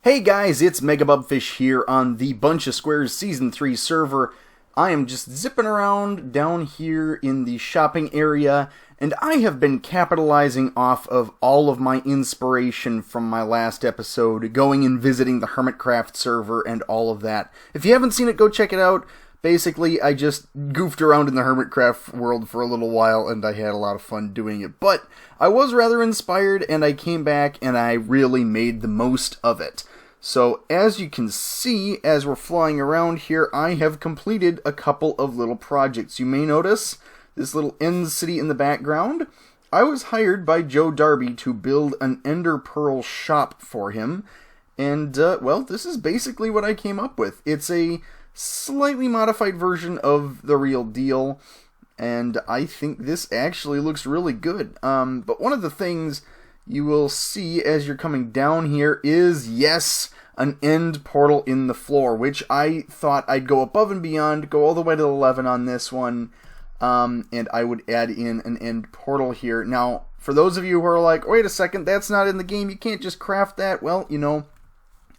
Hey guys, it's Megabubfish here on the BunchaSquares Season 3 server. I am just zipping around down here in the shopping area, and I have been capitalizing off of all of my inspiration from my last episode, going and visiting the Hermitcraft server and all of that. If you haven't seen it, go check it out. Basically, I just goofed around in the Hermitcraft world for a little while, and I had a lot of fun doing it. But I was rather inspired, and I came back, and I really made the most of it. So, as you can see, as we're flying around here, I have completed a couple of little projects. You may notice this little end city in the background. I was hired by Joe Darby to build an Ender Pearl shop for him. And, well, this is basically what I came up with. It's a slightly modified version of the real deal, and I think this actually looks really good. But one of the things you will see as you're coming down here is, yes, an end portal in the floor, which I thought I'd go above and beyond, go all the way to 11 on this one, and I would add in an end portal here. Now, for those of you who are like, wait a second, that's not in the game, you can't just craft that, well, you know,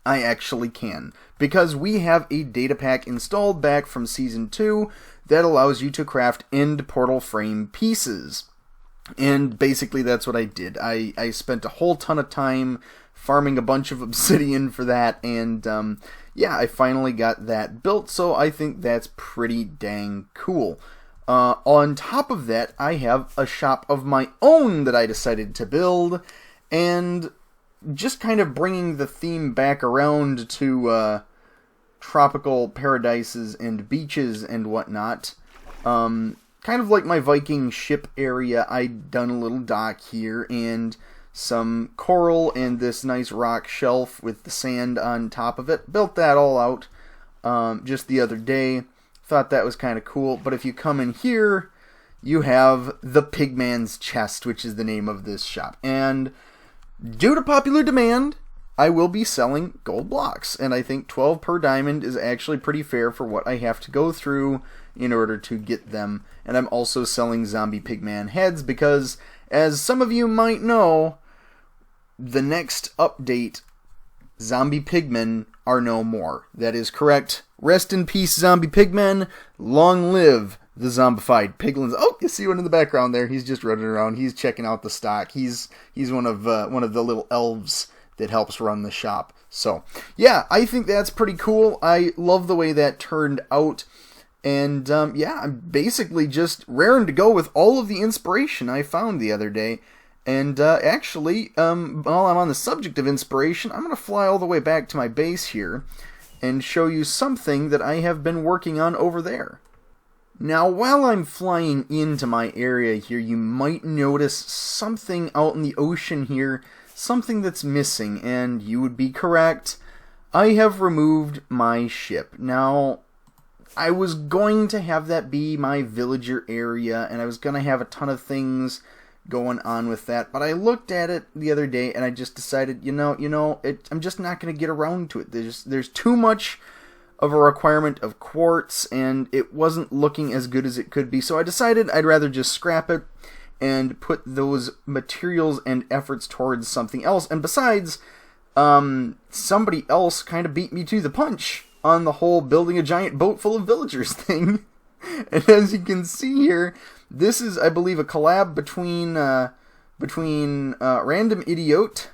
I actually can, because we have a data pack installed back from Season 2 that allows you to craft end portal frame pieces. And basically that's what I did. I spent a whole ton of time farming a bunch of obsidian for that, and yeah, I finally got that built, so I think that's pretty dang cool. On top of that, I have a shop of my own that I decided to build, and just kind of bringing the theme back around to tropical paradises and beaches and whatnot. Kind of like my Viking ship area, I'd done a little dock here and some coral and this nice rock shelf with the sand on top of it. Built that all out just the other day. Thought that was kind of cool. But if you come in here, you have the Pigman's Chest, which is the name of this shop. And due to popular demand, I will be selling gold blocks. And I think 12 per diamond is actually pretty fair for what I have to go through in order to get them. And I'm also selling zombie pigman heads because, as some of you might know, the next update, zombie pigmen are no more. That is correct. Rest in peace, zombie pigmen. Long live the zombified piglins. Oh, you see one in the background there. He's just running around. He's checking out the stock. He's one of the little elves that helps run the shop. So, yeah, I think that's pretty cool. I love the way that turned out. And, yeah, I'm basically just raring to go with all of the inspiration I found the other day. And, actually, while I'm on the subject of inspiration, I'm going to fly all the way back to my base here and show you something that I have been working on over there. Now, while I'm flying into my area here, you might notice something out in the ocean here, something that's missing, and you would be correct. I have removed my ship. Now, I was going to have that be my villager area, and I was going to have a ton of things going on with that, but I looked at it the other day, and I just decided, I'm just not going to get around to it. There's too much of a requirement of quartz, and it wasn't looking as good as it could be, so I decided I'd rather just scrap it and put those materials and efforts towards something else. And besides, somebody else kind of beat me to the punch on the whole building a giant boat full of villagers thing. And as you can see here, this is, I believe, a collab between Random Idiot,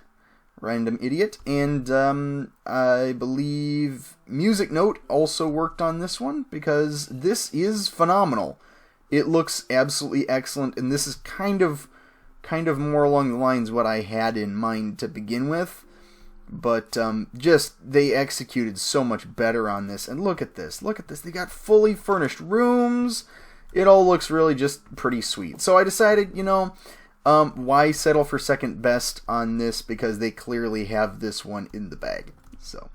and I believe Music Note also worked on this one, because this is phenomenal. It looks absolutely excellent, and this is kind of more along the lines of what I had in mind to begin with. But just, they executed so much better on this. And look at this. They got fully furnished rooms. It all looks really just pretty sweet. So I decided, why settle for second best on this? Because they clearly have this one in the bag. So,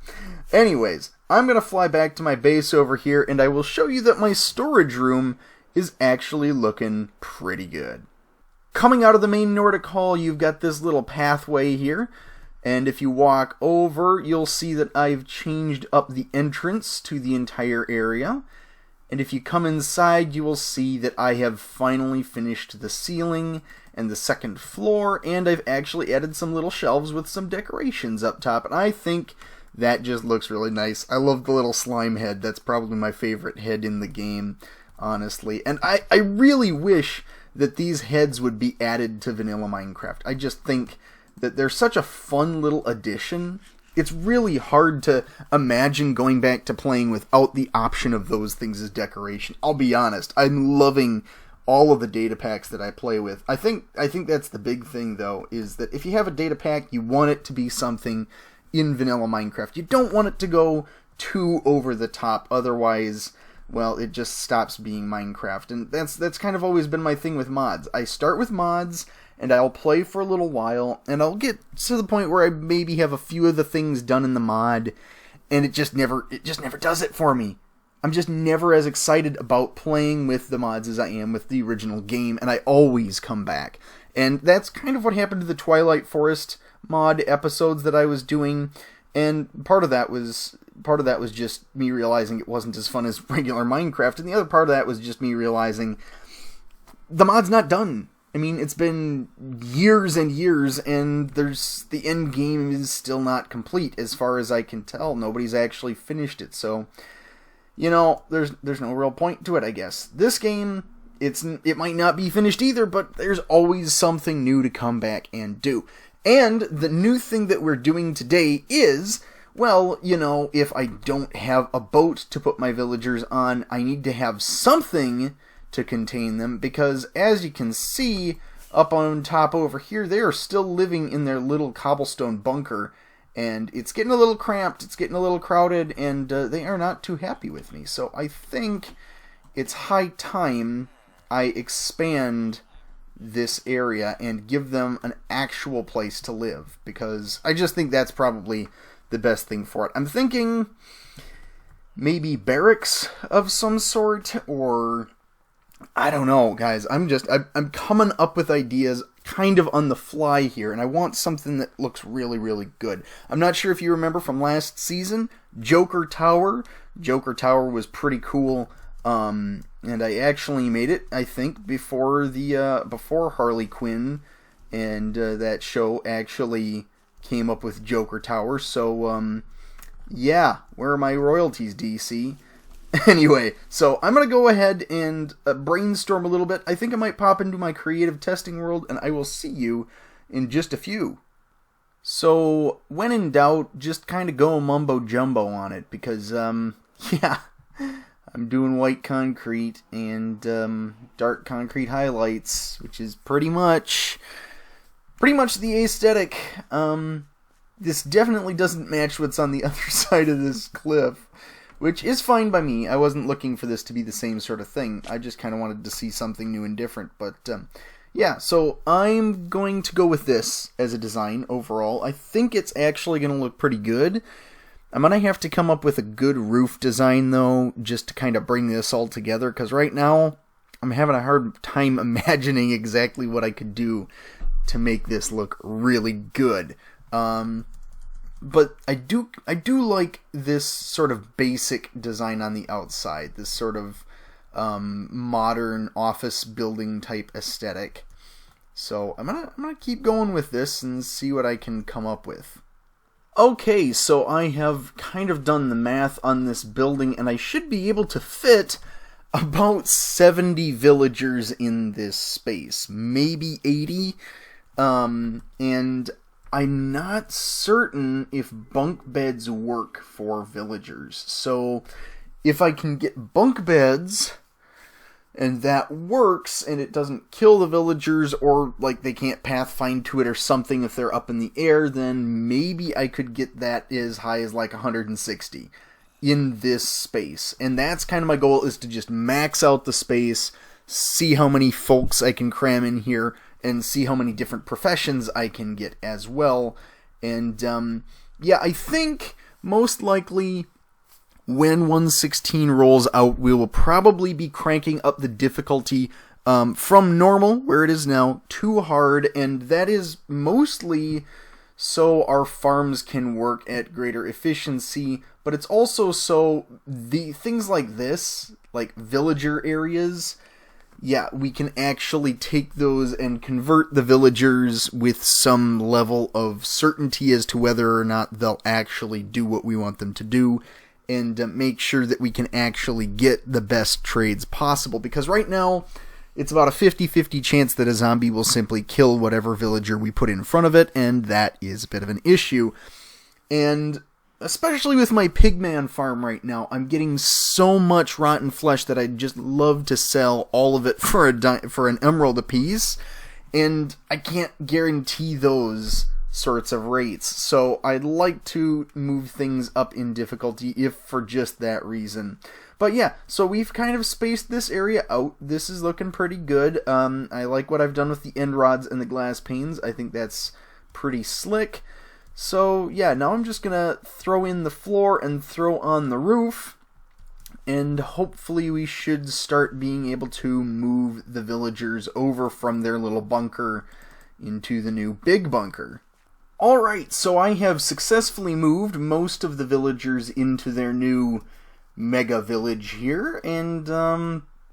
anyways, I'm going to fly back to my base over here, and I will show you that my storage room is actually looking pretty good. Coming out of the main Nordic Hall, you've got this little pathway here. And if you walk over, you'll see that I've changed up the entrance to the entire area. And if you come inside, you will see that I have finally finished the ceiling and the second floor, and I've actually added some little shelves with some decorations up top. And I think that just looks really nice. I love the little slime head. That's probably my favorite head in the game, honestly. And I really wish that these heads would be added to vanilla Minecraft. I just think that they're such a fun little addition. It's really hard to imagine going back to playing without the option of those things as decoration. I'll be honest, I'm loving all of the data packs that I play with. I think that's the big thing, though, is that if you have a data pack, you want it to be something in vanilla Minecraft. You don't want it to go too over the top, otherwise, well, it just stops being Minecraft. And that's kind of always been my thing with mods. I start with mods, and I'll play for a little while, and I'll get to the point where I maybe have a few of the things done in the mod, and it just never does it for me. I'm just never as excited about playing with the mods as I am with the original game, and I always come back. And that's kind of what happened to the Twilight Forest mod episodes that I was doing, and part of that was just me realizing it wasn't as fun as regular Minecraft, and the other part of that was just me realizing the mod's not done. I mean, it's been years and years, and the end game is still not complete, as far as I can tell. Nobody's actually finished it, so, you know, there's no real point to it, I guess. This game, it might not be finished either, but there's always something new to come back and do. And the new thing that we're doing today is, well, you know, if I don't have a boat to put my villagers on, I need to have something to contain them, because as you can see up on top over here, they are still living in their little cobblestone bunker, and it's getting a little cramped, it's getting a little crowded, and they are not too happy with me. So I think it's high time I expand this area and give them an actual place to live, because I just think that's probably the best thing for it. I'm thinking maybe barracks of some sort, or I don't know, guys. I'm coming up with ideas kind of on the fly here, and I want something that looks really, really good. I'm not sure if you remember from last season, Joker Tower. Joker Tower was pretty cool, and I actually made it, I think, before Harley Quinn and that show actually came up with Joker Tower. So, yeah, where are my royalties, DC? Anyway, so I'm going to go ahead and brainstorm a little bit. I think I might pop into my creative testing world, and I will see you in just a few. So, when in doubt, just kind of go mumbo-jumbo on it, because, yeah, I'm doing white concrete and dark concrete highlights, which is pretty much the aesthetic. This definitely doesn't match what's on the other side of this cliff, which is fine by me. I wasn't looking for this to be the same sort of thing. I just kind of wanted to see something new and different. But, yeah, so I'm going to go with this as a design overall. I think it's actually going to look pretty good. I'm going to have to come up with a good roof design, though, just to kind of bring this all together. Because right now, I'm having a hard time imagining exactly what I could do to make this look really good. But I do like this sort of basic design on the outside, this sort of modern office building type aesthetic. So I'm gonna keep going with this and see what I can come up with. Okay, so I have kind of done the math on this building, and I should be able to fit about 70 villagers in this space, maybe 80, and I'm not certain if bunk beds work for villagers. So if I can get bunk beds and that works and it doesn't kill the villagers, or like they can't pathfind to it or something if they're up in the air, then maybe I could get that as high as like 160 in this space. And that's kind of my goal, is to just max out the space, see how many folks I can cram in here, and see how many different professions I can get as well. And, yeah, I think most likely when 1.16 rolls out, we will probably be cranking up the difficulty from normal, where it is now, to hard, and that is mostly so our farms can work at greater efficiency, but it's also so the things like this, like villager areas, yeah, we can actually take those and convert the villagers with some level of certainty as to whether or not they'll actually do what we want them to do, and make sure that we can actually get the best trades possible. Because right now, it's about a 50-50 chance that a zombie will simply kill whatever villager we put in front of it, and that is a bit of an issue. And especially with my pigman farm right now, I'm getting so much rotten flesh that I'd just love to sell all of it for an emerald apiece, and I can't guarantee those sorts of rates. So I'd like to move things up in difficulty if for just that reason. But yeah, so we've kind of spaced this area out. This is looking pretty good. I like what I've done with the end rods and the glass panes. I think that's pretty slick. So yeah, now I'm just gonna throw in the floor and throw on the roof, and hopefully we should start being able to move the villagers over from their little bunker into the new big bunker. Alright, so I have successfully moved most of the villagers into their new mega village here, and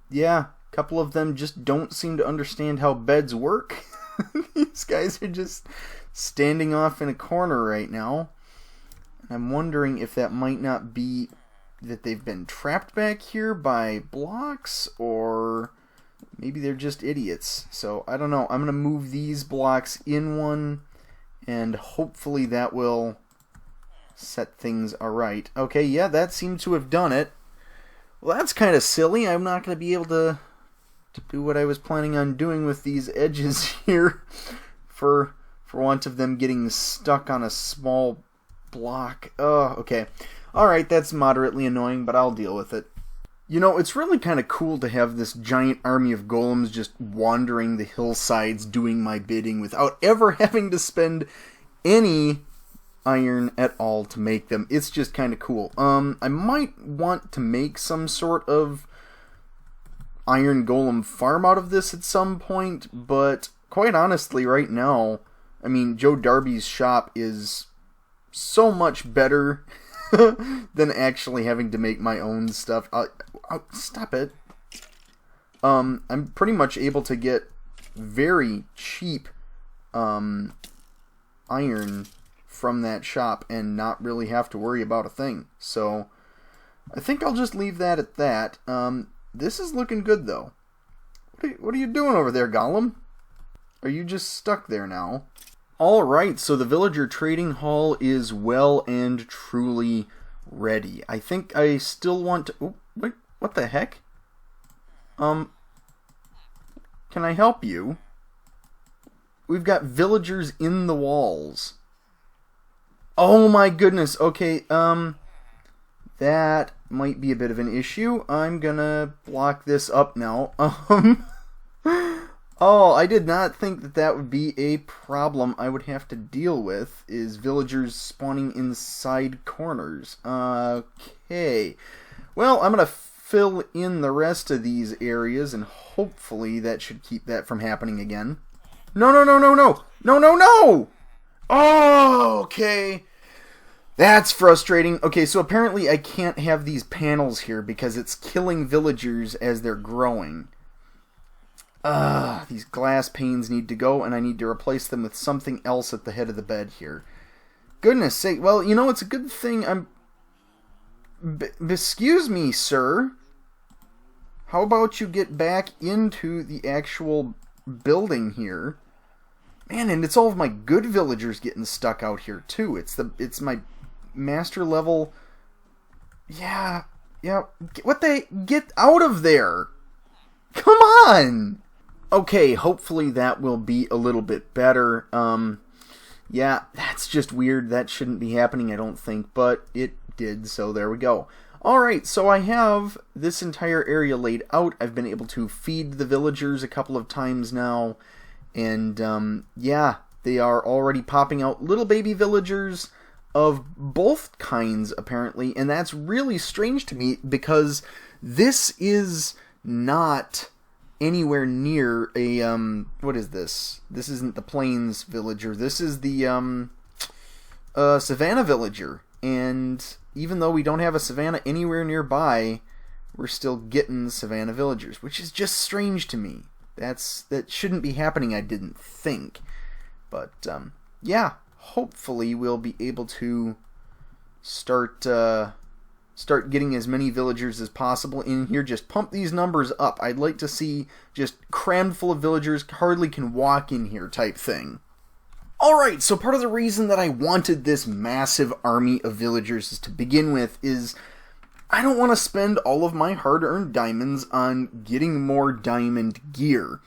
yeah, a couple of them just don't seem to understand how beds work. These guys are just standing off in a corner right now. I'm wondering if that might not be that they've been trapped back here by blocks, or maybe they're just idiots. So I don't know. I'm going to move these blocks in one, and hopefully that will set things alright. Okay, yeah, that seemed to have done it. Well, that's kind of silly. I'm not going to be able to do what I was planning on doing with these edges here for want of them getting stuck on a small block. Oh, okay. Alright, that's moderately annoying, but I'll deal with it. You know, it's really kind of cool to have this giant army of golems just wandering the hillsides doing my bidding without ever having to spend any iron at all to make them. It's just kind of cool. I might want to make some sort of iron golem farm out of this at some point, but quite honestly right now, I mean, Joe Darby's shop is so much better than actually having to make my own stuff. Stop it. I'm pretty much able to get very cheap iron from that shop and not really have to worry about a thing. So I think I'll just leave that at that. This is looking good though. What are you doing over there, Gollum? Are you just stuck there now? Alright, so the villager trading hall is well and truly ready. I think I still want to... Oh, wait, what the heck? Can I help you? We've got villagers in the walls. Oh my goodness, okay, that might be a bit of an issue. I'm gonna block this up now. Oh, I did not think that that would be a problem I would have to deal with, is villagers spawning inside corners. Okay. Well, I'm going to fill in the rest of these areas, and hopefully that should keep that from happening again. No, no, no, no, no! No, no, no! Oh, okay. That's frustrating. Okay, so apparently I can't have these panels here because it's killing villagers as they're growing. These glass panes need to go, and I need to replace them with something else at the head of the bed here. Goodness sake. Well, you know, it's a good thing I'm... excuse me, sir. How about you get back into the actual building here? Man, and it's all of my good villagers getting stuck out here, too. It's my master level... Yeah. Get out of there! Come on! Okay, hopefully that will be a little bit better. Yeah, that's just weird. That shouldn't be happening, I don't think, but it did, so there we go. Alright, so I have this entire area laid out. I've been able to feed the villagers a couple of times now, and yeah, they are already popping out little baby villagers of both kinds, apparently, and that's really strange to me, because this is not anywhere near a, what is this? This isn't the Plains villager. This is the, Savannah villager. And even though we don't have a Savannah anywhere nearby, we're still getting Savannah villagers, which is just strange to me. That shouldn't be happening, I didn't think. But, yeah, hopefully we'll be able to start getting as many villagers as possible in here. Just pump these numbers up. I'd like to see just crammed full of villagers, hardly can walk in here type thing. Alright, so part of the reason that I wanted this massive army of villagers to begin with is I don't want to spend all of my hard-earned diamonds on getting more diamond gear.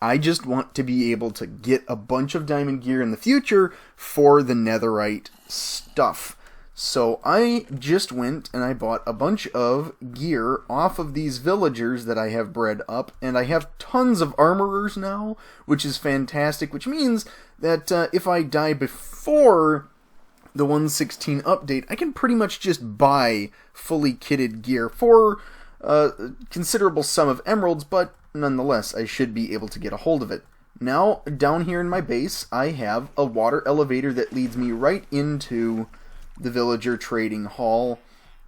I just want to be able to get a bunch of diamond gear in the future for the netherite stuff. So I just went and I bought a bunch of gear off of these villagers that I have bred up, and I have tons of armorers now, which is fantastic, which means that if I die before the 1.16 update, I can pretty much just buy fully kitted gear for a considerable sum of emeralds, but nonetheless, I should be able to get a hold of it. Now, down here in my base, I have a water elevator that leads me right into the villager trading hall,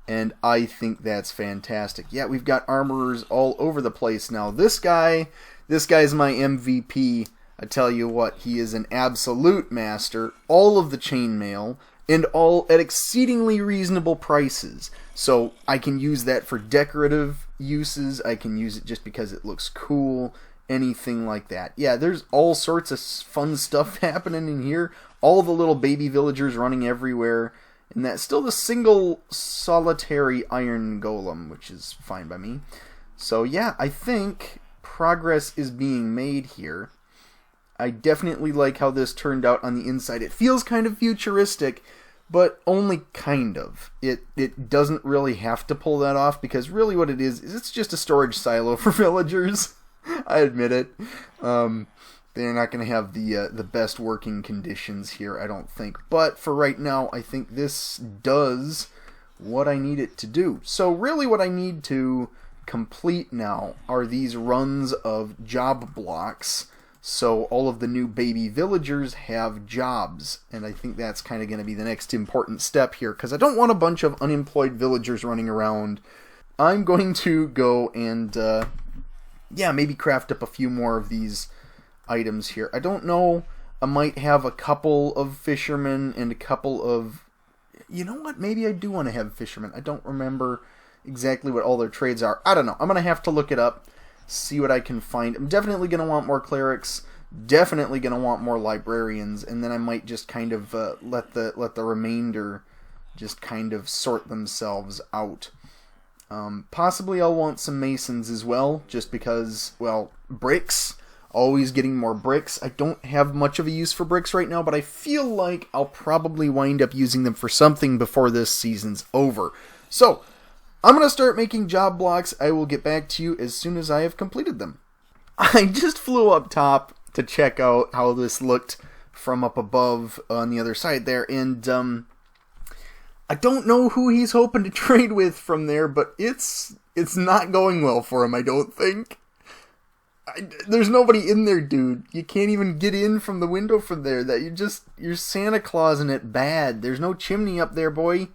and I think that's fantastic. Yeah, we've got armorers all over the place now. This guy's my MVP. I tell you what, he is an absolute master. All of the chainmail, and all at exceedingly reasonable prices. So I can use that for decorative uses. I can use it just because it looks cool. Anything like that. Yeah, there's all sorts of fun stuff happening in here. All the little baby villagers running everywhere. And that's still the single solitary iron golem, which is fine by me. So yeah, I think progress is being made here. I definitely like how this turned out on the inside. It feels kind of futuristic, but only kind of. It doesn't really have to pull that off, because really what it is it's just a storage silo for villagers. I admit it. They're not going to have the best working conditions here, I don't think. But for right now, I think this does what I need it to do. So really what I need to complete now are these runs of job blocks, so all of the new baby villagers have jobs. And I think that's kind of going to be the next important step here, because I don't want a bunch of unemployed villagers running around. I'm going to go and, yeah, maybe craft up a few more of these items here. I don't know, I might have a couple of fishermen and a couple of... You know what, maybe I do want to have fishermen. I don't remember exactly what all their trades are. I don't know. I'm going to have to look it up, see what I can find. I'm definitely going to want more clerics, definitely going to want more librarians, and then I might just kind of let the remainder just kind of sort themselves out. Possibly I'll want some masons as well, just because, well, bricks. Always getting more bricks. I don't have much of a use for bricks right now, but I feel like I'll probably wind up using them for something before this season's over. So, I'm going to start making job blocks. I will get back to you as soon as I have completed them. I just flew up top to check out how this looked from up above on the other side there, and I don't know who he's hoping to trade with from there, but it's not going well for him, I don't think. There's nobody in there, dude. You can't even get in from the window from there. You're Santa Clausing it bad. There's no chimney up there, boy.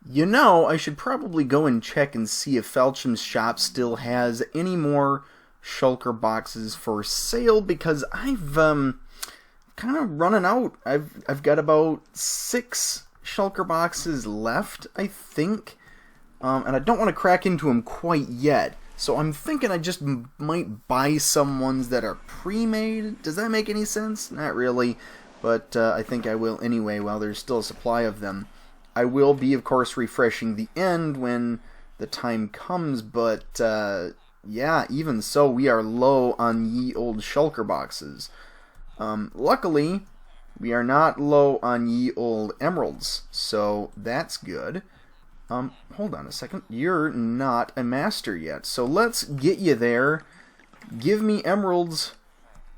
You know, I should probably go and check and see if Felcham's shop still has any more shulker boxes for sale, because I've kind of running out. I've got about 6 shulker boxes left, I think, and I don't want to crack into them quite yet. So I'm thinking I just might buy some ones that are pre-made. Does that make any sense? Not really, but I think I will anyway while there's still a supply of them. I will be, of course, refreshing the end when the time comes, but yeah, even so, we are low on ye old shulker boxes. Luckily, we are not low on ye old emeralds, so that's good. Hold on a second. You're not a master yet, so let's get you there. Give me emeralds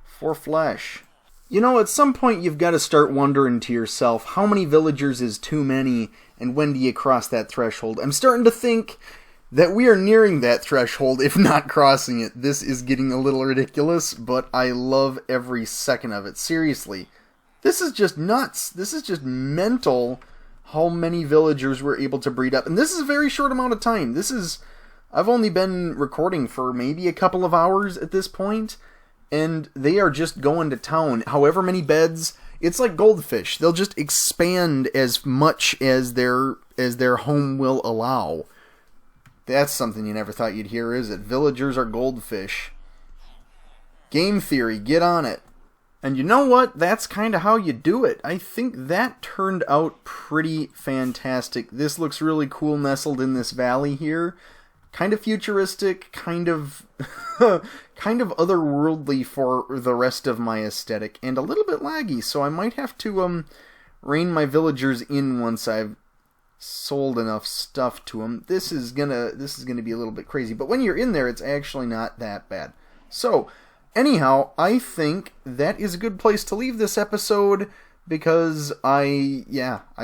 for flesh. You know, at some point you've got to start wondering to yourself, how many villagers is too many, and when do you cross that threshold? I'm starting to think that we are nearing that threshold, if not crossing it. This is getting a little ridiculous, but I love every second of it. Seriously. This is just nuts. This is just mental how many villagers we're able to breed up. And this is a very short amount of time. This is I've only been recording for maybe a couple of hours at this point, and they are just going to town. However many beds, it's like goldfish. They'll just expand as much as their home will allow. That's something you never thought you'd hear, is it? Villagers are goldfish. Game theory, get on it. And you know what? That's kind of how you do it. I think that turned out pretty fantastic. This looks really cool nestled in this valley here. Kind of futuristic, kind of kind of otherworldly for the rest of my aesthetic, and a little bit laggy, so I might have to rein my villagers in once I've sold enough stuff to them. This is gonna be a little bit crazy, but when you're in there, it's actually not that bad. So, anyhow, I think that is a good place to leave this episode, because I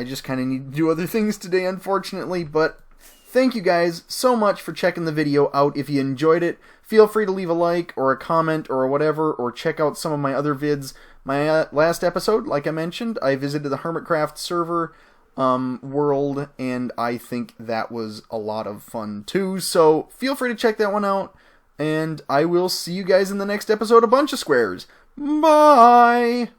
just kind of need to do other things today, unfortunately, but thank you guys so much for checking the video out. If you enjoyed it, feel free to leave a like or a comment or whatever, or check out some of my other vids. My last episode, like I mentioned, I visited the Hermitcraft server world, and I think that was a lot of fun too, so feel free to check that one out, and I will see you guys in the next episode of BunchaSquares. Bye!